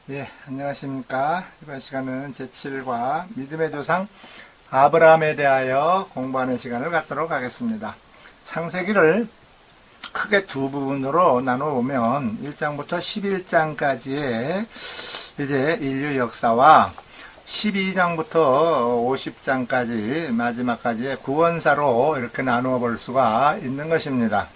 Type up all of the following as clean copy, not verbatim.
예, 안녕하십니까. 이번 시간은 제7과 믿음의 조상 아브라함에 대하여 공부하는 시간을 갖도록 하겠습니다. 창세기를 크게 두 부분으로 나눠보면 1장부터 11장까지의 이제 인류 역사와 12장부터 50장까지 마지막까지의 구원사로 이렇게 나누어 볼 수가 있는 것입니다.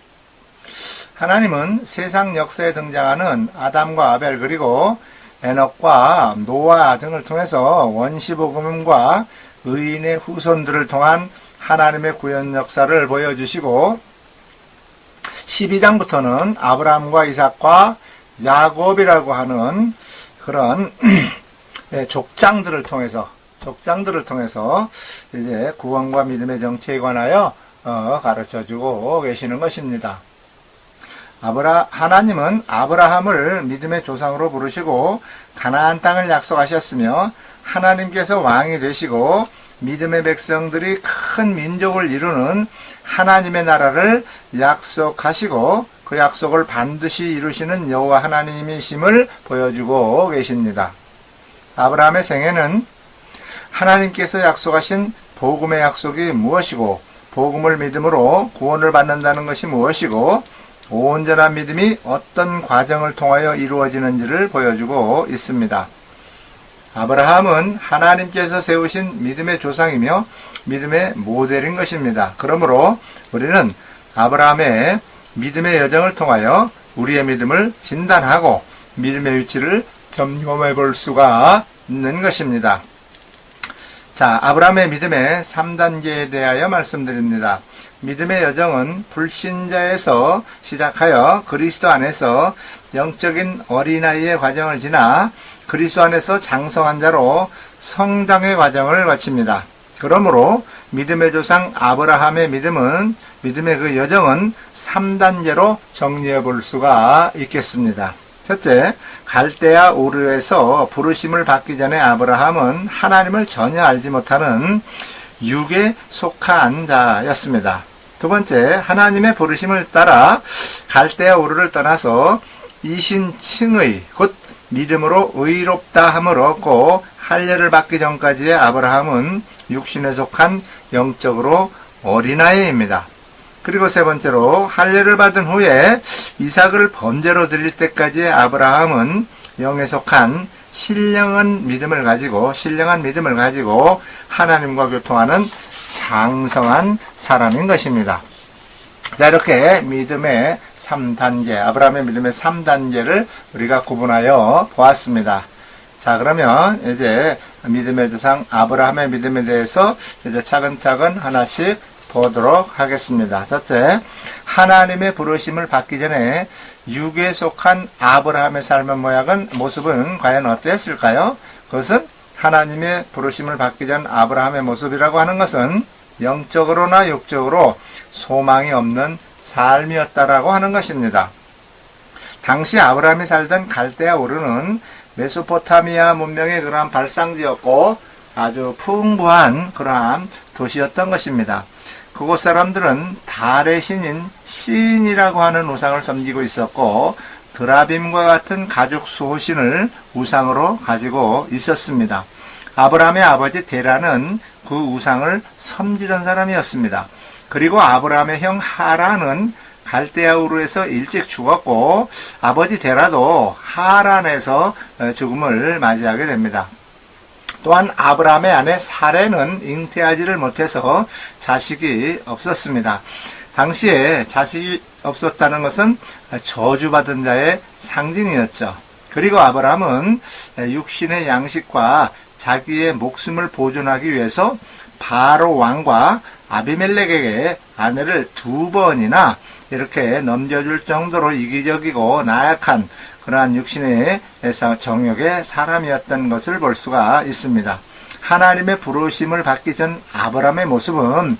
하나님은 세상 역사에 등장하는 아담과 아벨 그리고 에녹과 노아 등을 통해서 원시복음과 의인의 후손들을 통한 하나님의 구원 역사를 보여주시고 12장부터는 아브라함과 이삭과 야곱이라고 하는 그런 족장들을 통해서 이제 구원과 믿음의 정체에 관하여 가르쳐주고 계시는 것입니다. 하나님은 아브라함을 믿음의 조상으로 부르시고 가나안 땅을 약속하셨으며 하나님께서 왕이 되시고 믿음의 백성들이 큰 민족을 이루는 하나님의 나라를 약속하시고 그 약속을 반드시 이루시는 여호와 하나님이심을 보여주고 계십니다. 아브라함의 생애는 하나님께서 약속하신 복음의 약속이 무엇이고 복음을 믿음으로 구원을 받는다는 것이 무엇이고 온전한 믿음이 어떤 과정을 통하여 이루어지는지를 보여주고 있습니다. 아브라함은 하나님께서 세우신 믿음의 조상이며 믿음의 모델인 것입니다. 그러므로 우리는 아브라함의 믿음의 여정을 통하여 우리의 믿음을 진단하고 믿음의 위치를 점검해 볼 수가 있는 것입니다. 자, 아브라함의 믿음의 3단계에 대하여 말씀드립니다. 믿음의 여정은 불신자에서 시작하여 그리스도 안에서 영적인 어린아이의 과정을 지나 그리스도 안에서 장성한 자로 성장의 과정을 마칩니다. 그러므로 믿음의 조상 아브라함의 믿음의 그 여정은 3단계로 정리해 볼 수가 있겠습니다. 첫째, 갈대아 우르에서 부르심을 받기 전에 아브라함은 하나님을 전혀 알지 못하는 육에 속한 자였습니다. 두 번째, 하나님의 부르심을 따라 갈대아 우르를 떠나서 이신칭의 곧 믿음으로 의롭다 함을 얻고 할례를 받기 전까지의 아브라함은 육신에 속한 영적으로 어린아이입니다. 그리고 세 번째로 할례를 받은 후에 이삭을 번제로 드릴 때까지의 아브라함은 영에 속한 신령한 믿음을 가지고 하나님과 교통하는 장성한 사람인 것입니다. 자, 이렇게 믿음의 3단계, 아브라함의 믿음의 3단계를 우리가 구분하여 보았습니다. 자, 그러면 이제 믿음의 조상 아브라함의 믿음에 대해서 이제 차근차근 하나씩 보도록 하겠습니다. 첫째, 하나님의 부르심을 받기 전에 육에 속한 아브라함의 삶의 모습은 과연 어땠을까요? 그것은 하나님의 부르심을 받기 전 아브라함의 모습이라고 하는 것은 영적으로나 육적으로 소망이 없는 삶이었다라고 하는 것입니다. 당시 아브라함이 살던 갈대아 우르는 메소포타미아 문명의 그러한 발상지였고 아주 풍부한 그러한 도시였던 것입니다. 그곳 사람들은 달의 신인 시인이라고 하는 우상을 섬기고 있었고 드라빔과 같은 가죽 수호신을 우상으로 가지고 있었습니다. 아브라함의 아버지 데라는 그 우상을 섬기던 사람이었습니다. 그리고 아브라함의 형 하란은 갈대아 우르에서 일찍 죽었고 아버지 데라도 하란에서 죽음을 맞이하게 됩니다. 또한 아브라함의 아내 사레는 잉태하지를 못해서 자식이 없었습니다. 당시에 자식이 없었다는 것은 저주받은 자의 상징이었죠. 그리고 아브라함은 육신의 양식과 자기의 목숨을 보존하기 위해서 바로 왕과 아비멜렉에게 아내를 2번이나 이렇게 넘겨줄 정도로 이기적이고 나약한 그러한 육신의 정욕의 사람이었던 것을 볼 수가 있습니다. 하나님의 부르심을 받기 전 아브라함의 모습은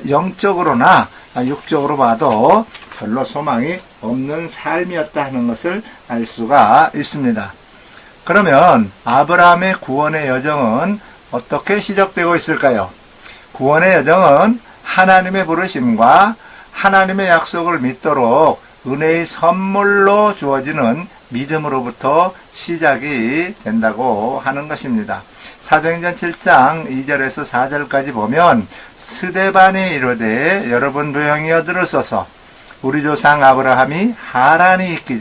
영적으로나 육적으로 봐도 별로 소망이 없는 삶이었다 하는 것을 알 수가 있습니다. 그러면 아브라함의 구원의 여정은 어떻게 시작되고 있을까요? 구원의 여정은 하나님의 부르심과 하나님의 약속을 믿도록 은혜의 선물로 주어지는 믿음으로부터 시작이 된다고 하는 것입니다. 사도행전 7장 2절에서 4절까지 보면 스데반이 이르되 여러분 부형이여 들으소서 우리 조상 아브라함이 하란에 있기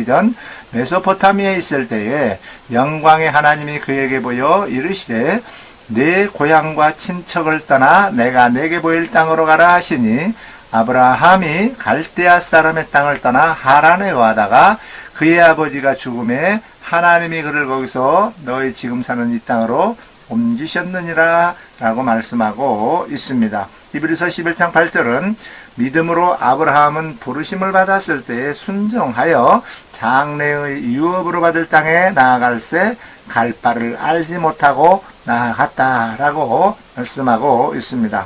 전 메소포타미아에 있을 때에 영광의 하나님이 그에게 보여 이르시되 내 고향과 친척을 떠나 내가 내게 보일 땅으로 가라 하시니 아브라함이 갈대아 사람의 땅을 떠나 하란에 거하다가 그의 아버지가 죽음에 하나님이 그를 거기서 너희 지금 사는 이 땅으로 옮기셨느니라 라고 말씀하고 있습니다. 히브리서 11장 8절은 믿음으로 아브라함은 부르심을 받았을 때에 순종하여 장래의 유업으로 받을 땅에 나아갈새 갈 바를 알지 못하고 나아갔다라고 말씀하고 있습니다.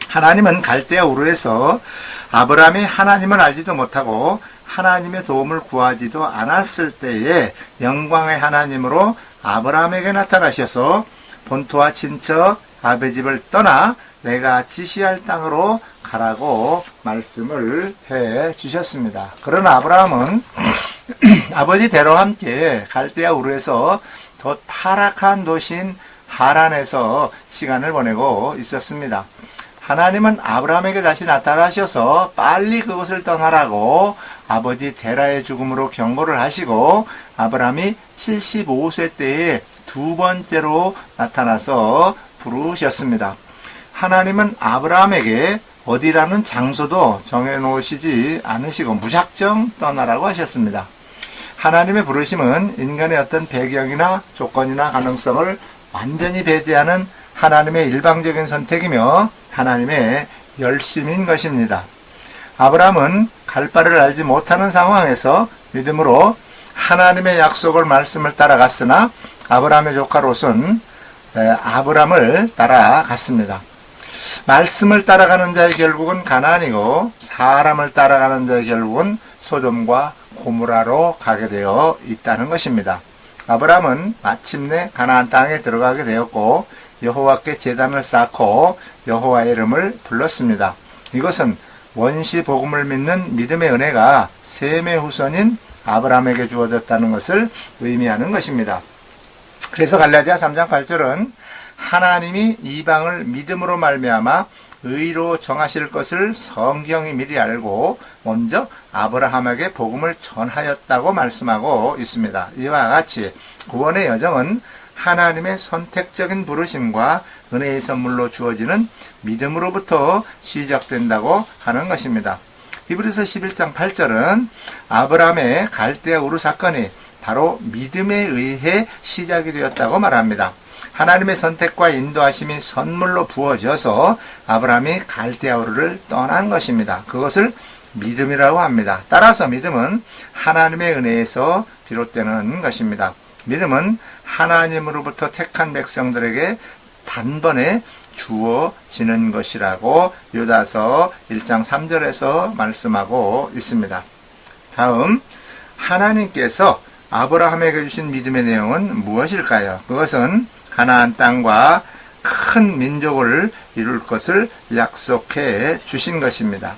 하나님은 갈대아 우르에서 아브라함이 하나님을 알지도 못하고 하나님의 도움을 구하지도 않았을 때에 영광의 하나님으로 아브라함에게 나타나셔서 본토와 친척 아버지 집을 떠나 내가 지시할 땅으로 가라고 말씀을 해 주셨습니다. 그러나 아브라함은 아버지 대로와 함께 갈대아 우르에서 더 타락한 도시인 하란에서 시간을 보내고 있었습니다. 하나님은 아브라함에게 다시 나타나셔서 빨리 그곳을 떠나라고 아버지 데라의 죽음으로 경고를 하시고 아브라함이 75세 때에 두 번째로 나타나서 부르셨습니다. 하나님은 아브라함에게 어디라는 장소도 정해놓으시지 않으시고 무작정 떠나라고 하셨습니다. 하나님의 부르심은 인간의 어떤 배경이나 조건이나 가능성을 완전히 배제하는 하나님의 일방적인 선택이며 하나님의 열심인 것입니다. 아브라함은 갈 바를 알지 못하는 상황에서 믿음으로 하나님의 약속을 말씀을 따라갔으나 아브라함의 조카 롯은 아브라함을 따라갔습니다. 말씀을 따라가는 자의 결국은 가나안이고 사람을 따라가는 자의 결국은 소돔과 고모라로 가게 되어 있다는 것입니다. 아브라함은 마침내 가나안 땅에 들어가게 되었고 여호와께 제단을 쌓고 여호와의 이름을 불렀습니다. 이것은 원시 복음을 믿는 믿음의 은혜가 셈의 후손인 아브라함에게 주어졌다는 것을 의미하는 것입니다. 그래서 갈라디아 3장 8절은 하나님이 이방을 믿음으로 말미암아 의로 정하실 것을 성경이 미리 알고 먼저 아브라함에게 복음을 전하였다고 말씀하고 있습니다. 이와 같이 구원의 여정은 하나님의 선택적인 부르심과 은혜의 선물로 주어지는 믿음으로부터 시작된다고 하는 것입니다. 히브리서 11장 8절은 아브라함의 갈대아 우르 사건이 바로 믿음에 의해 시작이 되었다고 말합니다. 하나님의 선택과 인도하심이 선물로 부어져서 아브라함이 갈대아 우르를 떠난 것입니다. 그것을 믿음이라고 합니다. 따라서 믿음은 하나님의 은혜에서 비롯되는 것입니다. 믿음은 하나님으로부터 택한 백성들에게 단번에 주어지는 것이라고 유다서 1장 3절에서 말씀하고 있습니다. 다음, 하나님께서 아브라함에게 주신 믿음의 내용은 무엇일까요? 그것은 가나안 땅과 큰 민족을 이룰 것을 약속해 주신 것입니다.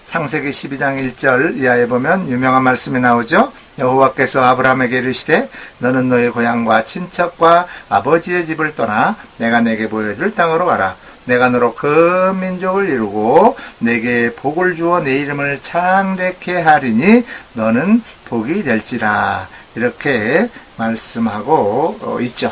창세기 12장 1절 이하에 보면 유명한 말씀이 나오죠. 여호와께서 아브라함에게 이르시되 너는 너의 고향과 친척과 아버지의 집을 떠나 내가 내게 보여줄 땅으로 가라. 내가 너로 큰 민족을 이루고 내게 복을 주어 내 이름을 창대케 하리니 너는 복이 될지라. 이렇게 말씀하고 있죠.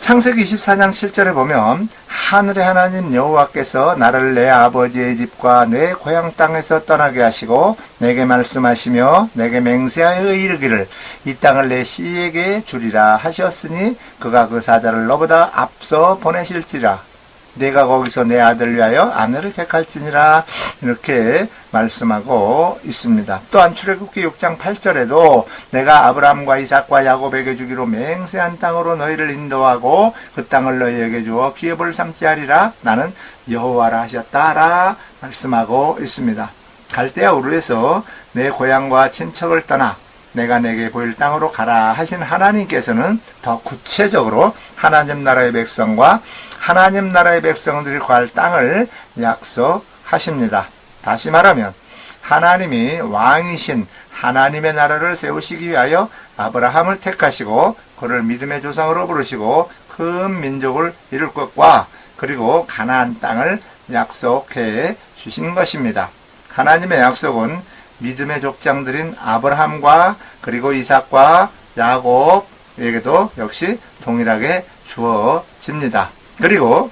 창세기 24장 7절에 보면 하늘의 하나님 여호와께서 나를 내 아버지의 집과 내 고향 땅에서 떠나게 하시고 내게 말씀하시며 내게 맹세하여 이르기를 이 땅을 내 씨에게 주리라 하셨으니 그가 그 사자를 너보다 앞서 보내실지라. 내가 거기서 내 아들 위하여 아내를 택할지니라. 이렇게 말씀하고 있습니다. 또한 출애굽기 6장 8절에도 내가 아브라함과 이삭과 야곱에게 주기로 맹세한 땅으로 너희를 인도하고 그 땅을 너희에게 주어 기업을 삼지 하리라. 나는 여호와라 하셨다라 말씀하고 있습니다. 갈대아 우르에서 내 고향과 친척을 떠나 내가 내게 보일 땅으로 가라 하신 하나님께서는 더 구체적으로 하나님 나라의 백성과 하나님 나라의 백성들이 구할 땅을 약속하십니다. 다시 말하면 하나님이 왕이신 하나님의 나라를 세우시기 위하여 아브라함을 택하시고 그를 믿음의 조상으로 부르시고 큰 민족을 이룰 것과 그리고 가나안 땅을 약속해 주신 것입니다. 하나님의 약속은 믿음의 족장들인 아브라함과 그리고 이삭과 야곱에게도 역시 동일하게 주어집니다. 그리고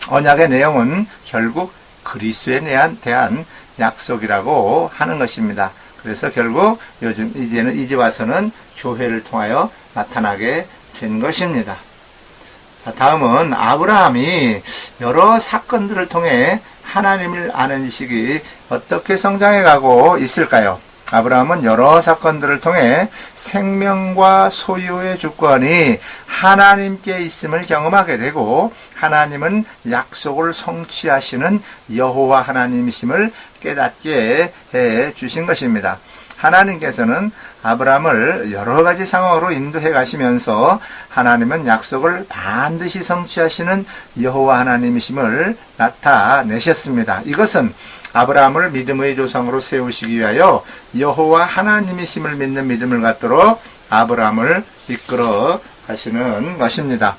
언약의 내용은 결국 그리스도에 대한 약속이라고 하는 것입니다. 그래서 결국 이제는 이제 와서는 교회를 통하여 나타나게 된 것입니다. 자, 다음은 아브라함이 여러 사건들을 통해 하나님을 아는 지식이 어떻게 성장해 가고 있을까요? 아브라함은 여러 사건들을 통해 생명과 소유의 주권이 하나님께 있음을 경험하게 되고 하나님은 약속을 성취하시는 여호와 하나님이심을 깨닫게 해 주신 것입니다. 하나님께서는 아브라함을 여러 가지 상황으로 인도해 가시면서 하나님은 약속을 반드시 성취하시는 여호와 하나님이심을 나타내셨습니다. 이것은 아브라함을 믿음의 조상으로 세우시기 위하여 여호와 하나님이심을 믿는 믿음을 갖도록 아브라함을 이끌어 가시는 것입니다.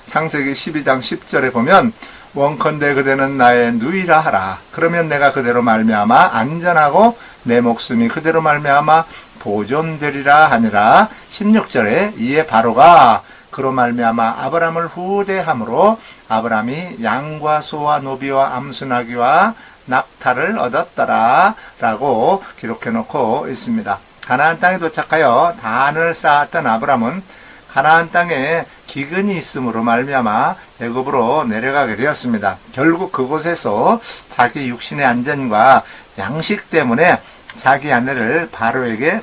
창세기 12장 10절에 보면 원컨대 그대는 나의 누이라 하라. 그러면 내가 그대로 말미암아 안전하고 내 목숨이 그대로 말미암아 보존되리라 하니라. 16절에 이에 바로가 그로 말미암아 아브라함을 후대함으로 아브라함이 양과 소와 노비와 암수나귀와 낙타를 얻었더라 라고 기록해 놓고 있습니다. 가나안 땅에 도착하여 단을 쌓았던 아브라함은 가나안 땅에 기근이 있음으로 말미암아 애굽으로 내려가게 되었습니다. 결국 그곳에서 자기 육신의 안전과 양식 때문에 자기 아내를 바로에게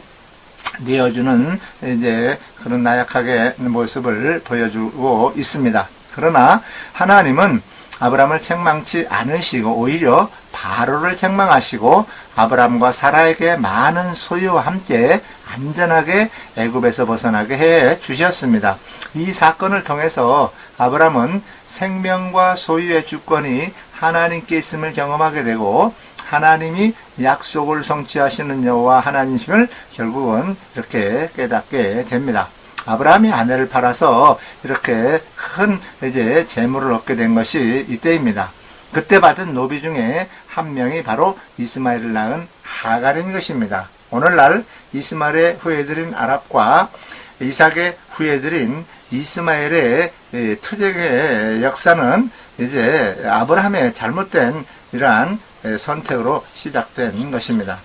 내어주는 이제 그런 나약하게 모습을 보여주고 있습니다. 그러나 하나님은 아브라함을 책망치 않으시고 오히려 바로를 책망하시고 아브라함과 사라에게 많은 소유와 함께 안전하게 애굽에서 벗어나게 해 주셨습니다. 이 사건을 통해서 아브라함은 생명과 소유의 주권이 하나님께 있음을 경험하게 되고 하나님이 약속을 성취하시는 여호와 하나님이심을 결국은 이렇게 깨닫게 됩니다. 아브라함이 아내를 팔아서 이렇게 큰 이제 재물을 얻게 된 것이 이때입니다. 그때 받은 노비 중에 한 명이 바로 이스마엘을 낳은 하갈인 것입니다. 오늘날 이스마엘의 후예들인 아랍과 이삭의 후예들인 이스마엘의 투쟁의 역사는 이제 아브라함의 잘못된 이러한 선택으로 시작된 것입니다.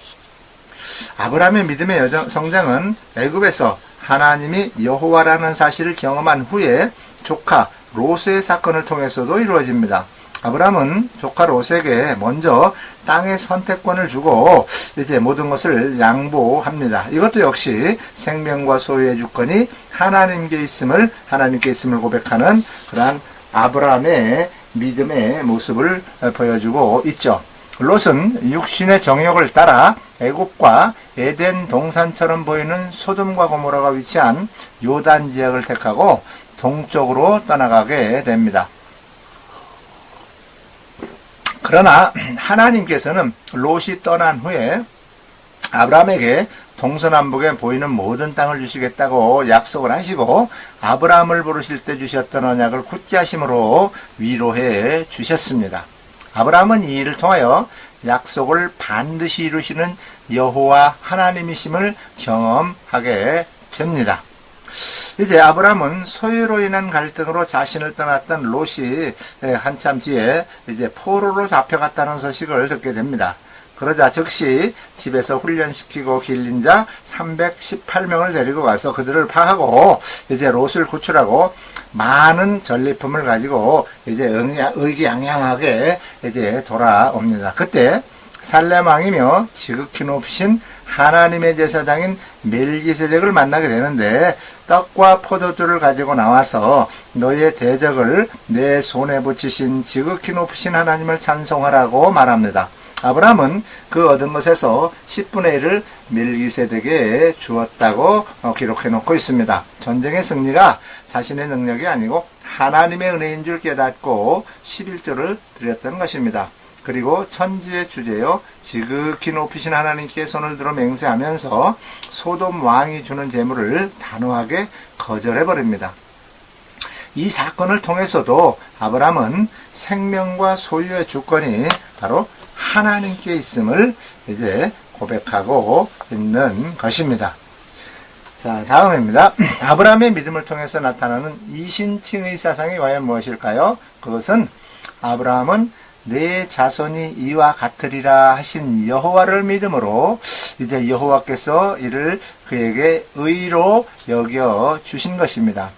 아브라함의 믿음의 성장은 애굽에서 하나님이 여호와라는 사실을 경험한 후에 조카 롯의 사건을 통해서도 이루어집니다. 아브라함은 조카 롯에게 먼저 땅의 선택권을 주고 이제 모든 것을 양보합니다. 이것도 역시 생명과 소유의 주권이 하나님께 있음을 고백하는 그러한 아브라함의 믿음의 모습을 보여주고 있죠. 롯은 육신의 정욕을 따라 애굽과 에덴 동산처럼 보이는 소돔과 고모라가 위치한 요단 지역을 택하고 동쪽으로 떠나가게 됩니다. 그러나 하나님께서는 롯이 떠난 후에 아브라함에게 동서남북에 보이는 모든 땅을 주시겠다고 약속을 하시고 아브라함을 부르실 때 주셨던 언약을 굳게 하심으로 위로해 주셨습니다. 아브라함은 이 일을 통하여 약속을 반드시 이루시는 여호와 하나님이심을 경험하게 됩니다. 이제 아브라함은 소유로 인한 갈등으로 자신을 떠났던 롯이 한참 뒤에 이제 포로로 잡혀갔다는 소식을 듣게 됩니다. 그러자 즉시 집에서 훈련시키고 길린 자 318명을 데리고 가서 그들을 파하고 이제 롯을 구출하고 많은 전리품을 가지고 이제 의기양양하게 이제 돌아옵니다. 그때 살렘 왕이며 지극히 높으신 하나님의 제사장인 멜기세덱을 만나게 되는데 떡과 포도주를 가지고 나와서 너의 대적을 내 손에 붙이신 지극히 높으신 하나님을 찬송하라고 말합니다. 아브라함은 그 얻은 것에서 10분의 1을 멜기세덱에 주었다고 기록해 놓고 있습니다. 전쟁의 승리가 자신의 능력이 아니고 하나님의 은혜인 줄 깨닫고 11조를 드렸던 것입니다. 그리고 천지의 주제요 지극히 높으신 하나님께 손을 들어 맹세하면서 소돔 왕이 주는 재물을 단호하게 거절해버립니다. 이 사건을 통해서도 아브라함은 생명과 소유의 주권이 바로 하나님께 있음을 이제 고백하고 있는 것입니다. 자, 다음입니다. 아브라함의 믿음을 통해서 나타나는 이신칭의 사상이 과연 무엇일까요? 그것은 아브라함은 내 자손이 이와 같으리라 하신 여호와를 믿음으로 이제 여호와께서 이를 그에게 의로 여겨 주신 것입니다.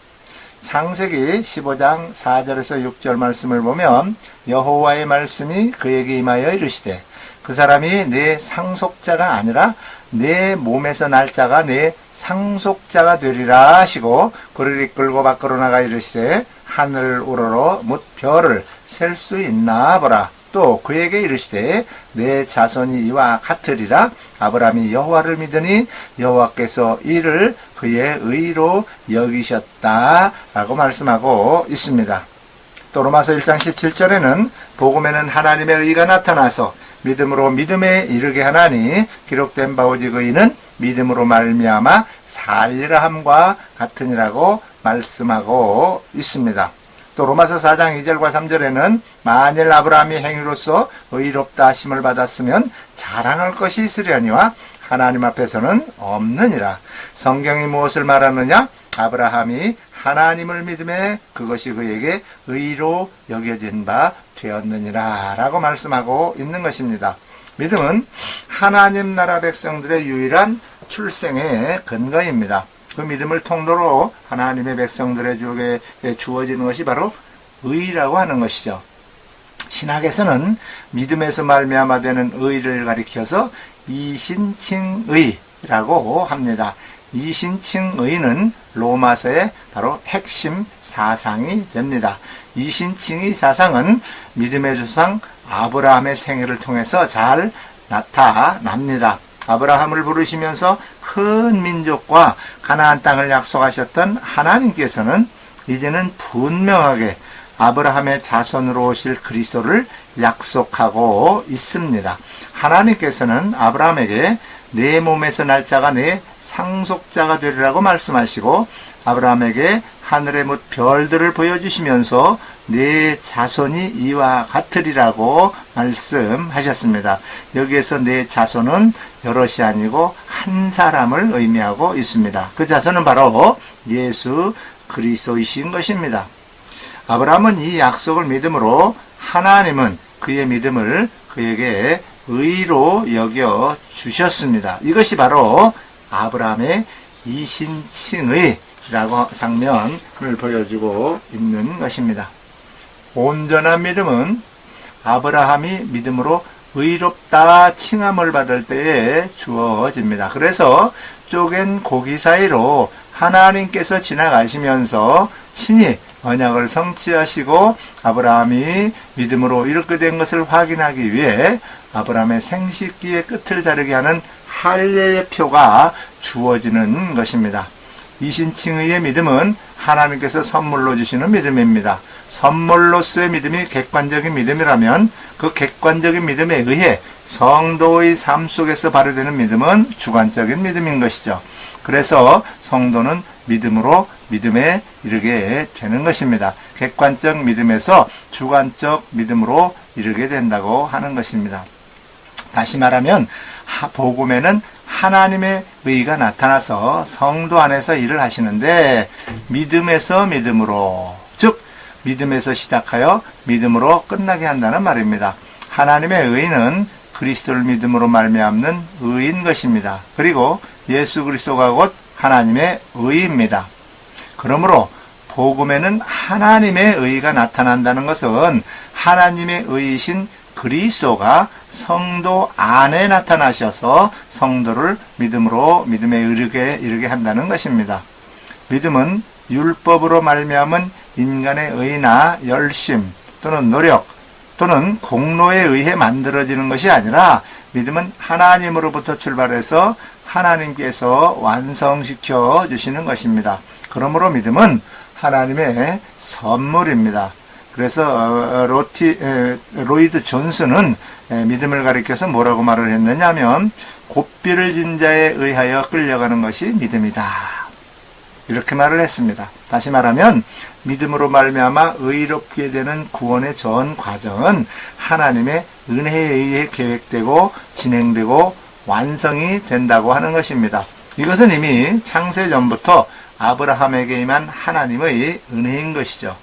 창세기 15장 4절에서 6절 말씀을 보면 여호와의 말씀이 그에게 임하여 이르시되 그 사람이 내 상속자가 아니라 내 몸에서 날 자가 내 상속자가 되리라 하시고 그를 이끌고 밖으로 나가 이르시되 하늘 우러러 뭇 별을 셀 수 있나 보라. 또 그에게 이르시되 내 자손이 이와 같으리라. 아브라함이 여호와를 믿으니 여호와께서 이를 그의 의로 여기셨다 라고 말씀하고 있습니다. 또 로마서 1장 17절에는 복음에는 하나님의 의가 나타나서 믿음으로 믿음에 이르게 하나니 기록된 바 오직 의는 믿음으로 말미암아 살리라 함과 같으니라고 말씀하고 있습니다. 또 로마서 4장 2절과 3절에는 만일 아브라함이 행위로서 의롭다 하심을 받았으면 자랑할 것이 있으려니와 하나님 앞에서는 없느니라. 성경이 무엇을 말하느냐? 아브라함이 하나님을 믿음에 그것이 그에게 의로 여겨진 바 되었느니라 라고 말씀하고 있는 것입니다. 믿음은 하나님 나라 백성들의 유일한 출생의 근거입니다. 그 믿음을 통로로 하나님의 백성들에게 주어지는 것이 바로 의라고 하는 것이죠. 신학에서는 믿음에서 말미암아 되는 의를 가리켜서 이신칭의라고 합니다. 이신칭의는 로마서의 바로 핵심 사상이 됩니다. 이신칭의 사상은 믿음의 조상 아브라함의 생애를 통해서 잘 나타납니다. 아브라함을 부르시면서 큰 민족과 가나안 땅을 약속하셨던 하나님께서는 이제는 분명하게 아브라함의 자손으로 오실 그리스도를 약속하고 있습니다. 하나님께서는 아브라함에게 내 몸에서 날 자가 내 상속자가 되리라고 말씀하시고 아브라함에게 하늘의 뭇 별들을 보여주시면서 내 자손이 이와 같으리라고 말씀하셨습니다. 여기에서 내 자손은 여럿이 아니고 한 사람을 의미하고 있습니다. 그 자손은 바로 예수 그리스도이신 것입니다. 아브라함은 이 약속을 믿음으로 하나님은 그의 믿음을 그에게 의로 여겨 주셨습니다. 이것이 바로 아브라함의 이신칭의라고 장면을 보여주고 있는 것입니다. 온전한 믿음은 아브라함이 믿음으로 의롭다 칭함을 받을 때에 주어집니다. 그래서 쪼갠 고기 사이로 하나님께서 지나가시면서 친히 언약을 성취하시고 아브라함이 믿음으로 이렇게 된 것을 확인하기 위해 아브라함의 생식기의 끝을 자르게 하는 할례의 표가 주어지는 것입니다. 이신칭의의 믿음은 하나님께서 선물로 주시는 믿음입니다. 선물로서의 믿음이 객관적인 믿음이라면 그 객관적인 믿음에 의해 성도의 삶 속에서 발휘되는 믿음은 주관적인 믿음인 것이죠. 그래서 성도는 믿음으로 믿음에 이르게 되는 것입니다. 객관적 믿음에서 주관적 믿음으로 이르게 된다고 하는 것입니다. 다시 말하면 복음에는 하나님의 의가 나타나서 성도 안에서 일을 하시는데 믿음에서 믿음으로, 즉 믿음에서 시작하여 믿음으로 끝나게 한다는 말입니다. 하나님의 의는 그리스도를 믿음으로 말미암는 의인 것입니다. 그리고 예수 그리스도가 곧 하나님의 의입니다. 그러므로 복음에는 하나님의 의가 나타난다는 것은 하나님의 의이신 그리스도가 성도 안에 나타나셔서 성도를 믿음으로 믿음에 이르게 한다는 것입니다. 믿음은 율법으로 말미암은 인간의 의나 열심 또는 노력 또는 공로에 의해 만들어지는 것이 아니라 믿음은 하나님으로부터 출발해서 하나님께서 완성시켜 주시는 것입니다. 그러므로 믿음은 하나님의 선물입니다. 그래서 로이드 존스는 믿음을 가리켜서 뭐라고 말을 했느냐면 곱비를 진 자에 의하여 끌려가는 것이 믿음이다. 이렇게 말을 했습니다. 다시 말하면 믿음으로 말미암아 의롭게 되는 구원의 전 과정은 하나님의 은혜에 의해 계획되고 진행되고 완성이 된다고 하는 것입니다. 이것은 이미 창세전부터 아브라함에게 임한 하나님의 은혜인 것이죠.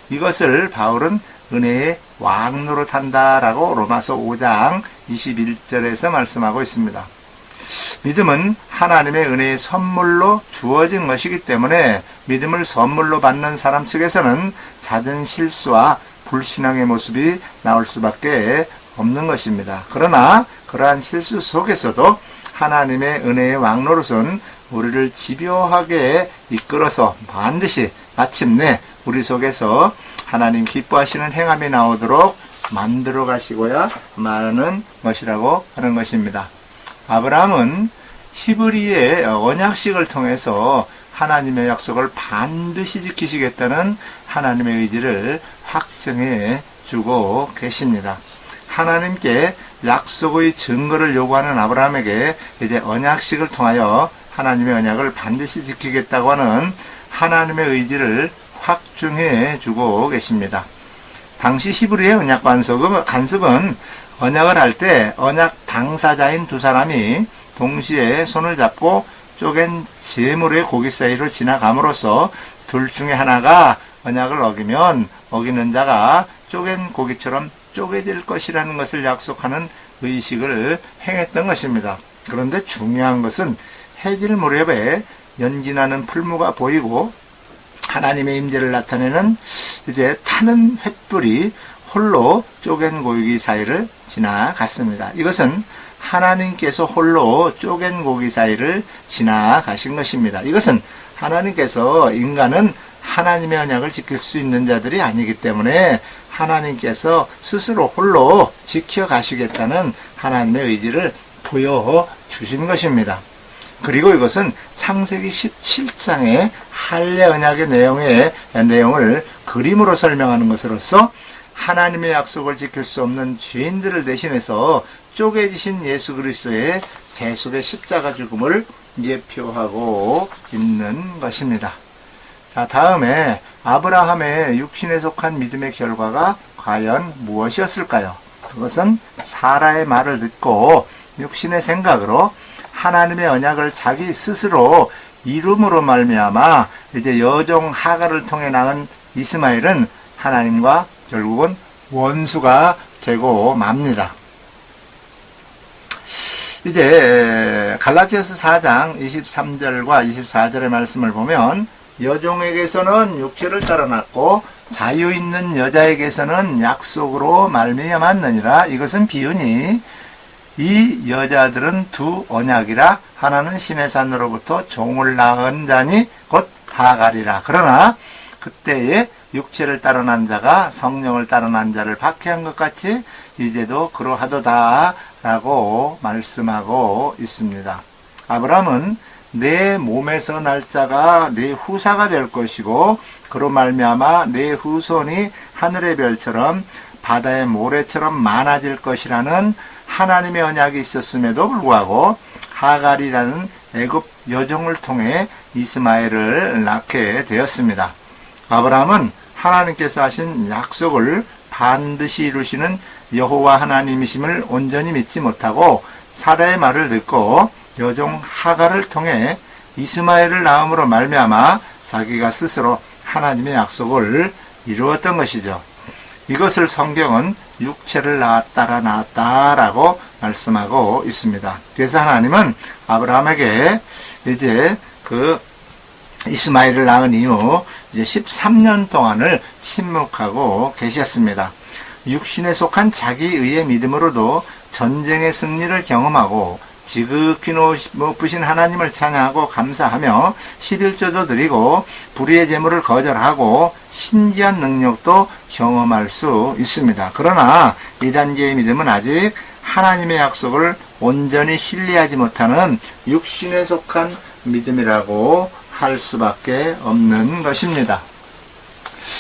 이것을 바울은 은혜의 왕노릇 한다라고 로마서 5장 21절에서 말씀하고 있습니다. 믿음은 하나님의 은혜의 선물로 주어진 것이기 때문에 믿음을 선물로 받는 사람 측에서는 잦은 실수와 불신앙의 모습이 나올 수밖에 없는 것입니다. 그러나 그러한 실수 속에서도 하나님의 은혜의 왕노릇은 우리를 집요하게 이끌어서 반드시 마침내 우리 속에서 하나님 기뻐하시는 행함이 나오도록 만들어 가시고야 마는 것이라고 하는 것입니다. 아브라함은 히브리의 언약식을 통해서 하나님의 약속을 반드시 지키시겠다는 하나님의 의지를 확증해 주고 계십니다. 하나님께 약속의 증거를 요구하는 아브라함에게 이제 언약식을 통하여 하나님의 언약을 반드시 지키겠다고 하는 하나님의 의지를 확증해 주고 계십니다. 당시 히브리의 언약 간섭은 언약을 할 때 언약 당사자인 두 사람이 동시에 손을 잡고 쪼갠 제물의 고기 사이로 지나감으로써 둘 중에 하나가 언약을 어기면 어기는 자가 쪼갠 고기처럼 쪼개질 것이라는 것을 약속하는 의식을 행했던 것입니다. 그런데 중요한 것은 해질 무렵에 연진하는 풀무가 보이고 하나님의 임재를 나타내는 이제 타는 횃불이 홀로 쪼갠 고기 사이를 지나갔습니다. 이것은 하나님께서 홀로 쪼갠 고기 사이를 지나가신 것입니다. 이것은 하나님께서 인간은 하나님의 언약을 지킬 수 있는 자들이 아니기 때문에 하나님께서 스스로 홀로 지켜가시겠다는 하나님의 의지를 보여주신 것입니다. 그리고 이것은 창세기 17장의 할례 언약의 내용을 그림으로 설명하는 것으로서 하나님의 약속을 지킬 수 없는 죄인들을 대신해서 쪼개지신 예수 그리스도의 대속의 십자가 죽음을 예표하고 있는 것입니다. 자, 다음에 아브라함의 육신에 속한 믿음의 결과가 과연 무엇이었을까요? 그것은 사라의 말을 듣고 육신의 생각으로 하나님의 언약을 자기 스스로 이름으로 말미암아 이제 여종 하갈을 통해 낳은 이스마엘은 하나님과 결국은 원수가 되고 맙니다. 이제 갈라디아서 4장 23절과 24절의 말씀을 보면 여종에게서는 육체를 따라 낳고 자유 있는 여자에게서는 약속으로 말미암았느니라. 이것은 비유니 이 여자들은 두 언약이라 하나는 신의 산으로부터 종을 낳은 자니 곧 하갈이라. 그러나 그때에 육체를 따라 난 자가 성령을 따라 난 자를 박해한 것 같이 이제도 그러하도다 라고 말씀하고 있습니다. 아브라함은 내 몸에서 날 자가 내 후사가 될 것이고 그로 말미암아 내 후손이 하늘의 별처럼 바다의 모래처럼 많아질 것이라는 하나님의 언약이 있었음에도 불구하고 하갈이라는 애굽 여종을 통해 이스마엘을 낳게 되었습니다. 아브라함은 하나님께서 하신 약속을 반드시 이루시는 여호와 하나님이심을 온전히 믿지 못하고 사라의 말을 듣고 여종 하갈을 통해 이스마엘을 낳음으로 말미암아 자기가 스스로 하나님의 약속을 이루었던 것이죠. 이것을 성경은 육체를 따라 낳았다라고 말씀하고 있습니다. 그래서 하나님은 아브라함에게 이제 그 이스마엘을 낳은 이후 이제 13년 동안을 침묵하고 계셨습니다. 육신에 속한 자기 의의 믿음으로도 전쟁의 승리를 경험하고 지극히 높으신 하나님을 찬양하고 감사하며 11조도 드리고 불의의 제물을 거절하고 신기한 능력도 경험할 수 있습니다. 그러나 이 단계의 믿음은 아직 하나님의 약속을 온전히 신뢰하지 못하는 육신에 속한 믿음이라고 할 수밖에 없는 것입니다.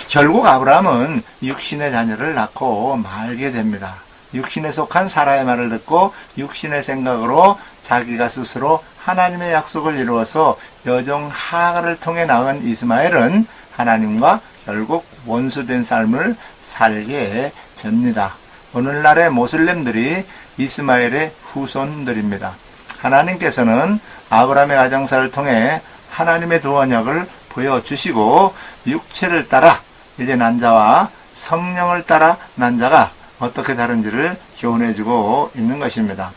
결국 아브라함은 육신의 자녀를 낳고 말게 됩니다. 육신에 속한 사라의 말을 듣고 육신의 생각으로 자기가 스스로 하나님의 약속을 이루어서 여종 하갈을 통해 낳은 이스마엘은 하나님과 결국 원수된 삶을 살게 됩니다. 오늘날의 모슬렘들이 이스마엘의 후손들입니다. 하나님께서는 아브라함의 가정사를 통해 하나님의 두 언약을 보여주시고 육체를 따라 이제 난 자와 성령을 따라 난 자가 어떻게 다른지를 교훈해주고 있는 것입니다.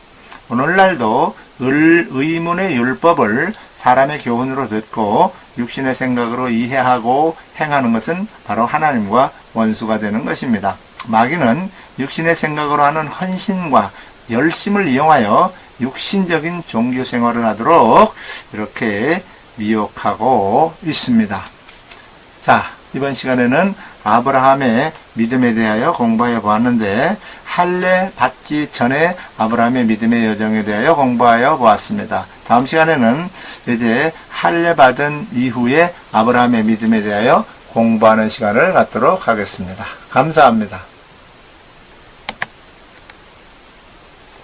오늘날도 의문의 율법을 사람의 교훈으로 듣고 육신의 생각으로 이해하고 행하는 것은 바로 하나님과 원수가 되는 것입니다. 마귀는 육신의 생각으로 하는 헌신과 열심을 이용하여 육신적인 종교 생활을 하도록 이렇게 미혹하고 있습니다. 자, 이번 시간에는 아브라함의 믿음에 대하여 공부하여 보았는데 할례 받기 전에 아브라함의 믿음의 여정에 대하여 공부하여 보았습니다. 다음 시간에는 이제 할례 받은 이후에 아브라함의 믿음에 대하여 공부하는 시간을 갖도록 하겠습니다. 감사합니다.